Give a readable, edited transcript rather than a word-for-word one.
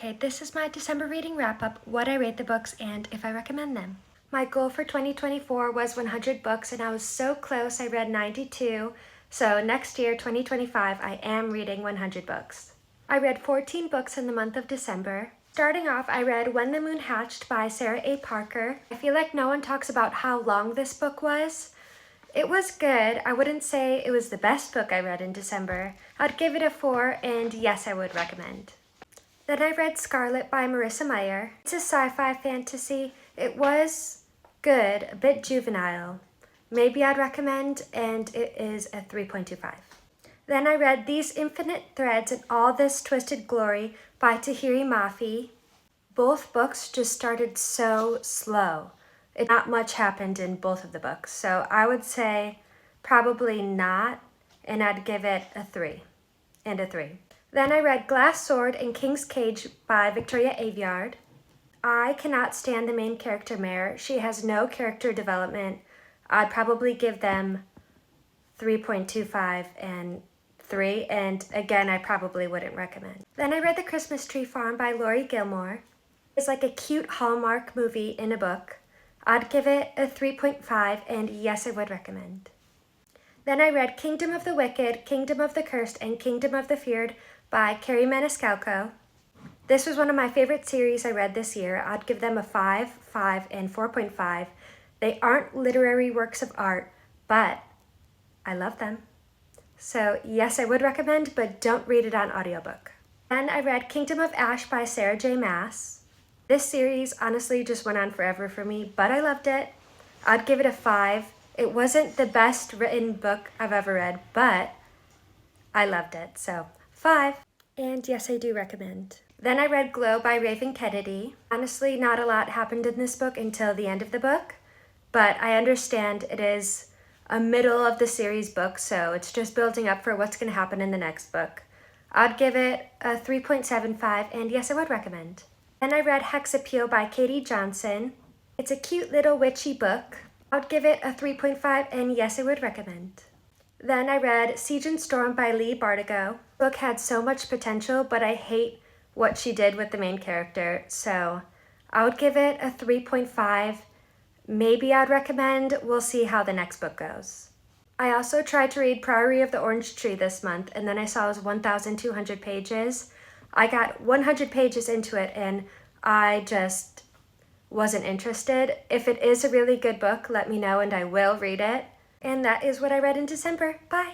Okay, this is my December reading wrap-up, what I rate the books, and if I recommend them. My goal for 2024 was 100 books, and I was so close. I read 92, so next year, 2025, I am reading 100 books. I read 14 books in the month of December. Starting off, I read When the Moon Hatched by Sarah A. Parker. I feel like no one talks about how long this book was. It was good. I wouldn't say it was the best book I read in December. I'd give it a 4, and yes, I would recommend. Then I read Scarlet by Marissa Meyer. It's a sci-fi fantasy. It was good, a bit juvenile. Maybe I'd recommend, and it is a 3.25. Then I read These Infinite Threads and All This Twisted Glory by Tahereh Mafi. Both books just started so slow. Not much happened in both of the books, so I would say probably not, and I'd give it a 3 and a 3. Then I read Glass Sword and King's Cage by Victoria Aveyard. I cannot stand the main character, Mare. She has no character development. I'd probably give them 3.25 and 3, and again, I probably wouldn't recommend. Then I read The Christmas Tree Farm by Laurie Gilmore. It's like a cute Hallmark movie in a book. I'd give it a 3.5, and yes, I would recommend. Then I read Kingdom of the Wicked, Kingdom of the Cursed, and Kingdom of the Feared by Kerri Maniscalco. This was one of my favorite series I read this year. I'd give them a 5, 5, and 4.5. They aren't literary works of art, but I love them. So yes, I would recommend, but don't read it on audiobook. Then I read Kingdom of Ash by Sarah J. Maas. This series honestly just went on forever for me, but I loved it. I'd give it a 5. It wasn't the best written book I've ever read, but I loved it, so 5. And yes, I do recommend. Then I read Glow by Raven Kennedy. Honestly, not a lot happened in this book until the end of the book, but I understand it is a middle of the series book, so it's just building up for what's going to happen in the next book. I'd give it a 3.75, and yes, I would recommend. Then I read Hex Appeal by Katie Johnson. It's a cute little witchy book. I'd give it a 3.5, and yes, I would recommend. Then I read Siege and Storm by Leigh Bardugo. The book had so much potential, but I hate what she did with the main character, so I would give it a 3.5. Maybe I'd recommend. We'll see how the next book goes. I also tried to read Priory of the Orange Tree this month, and then I saw it was 1,200 pages. I got 100 pages into it, and I just wasn't interested. If it is a really good book, let me know and I will read it. And that is what I read in December. Bye!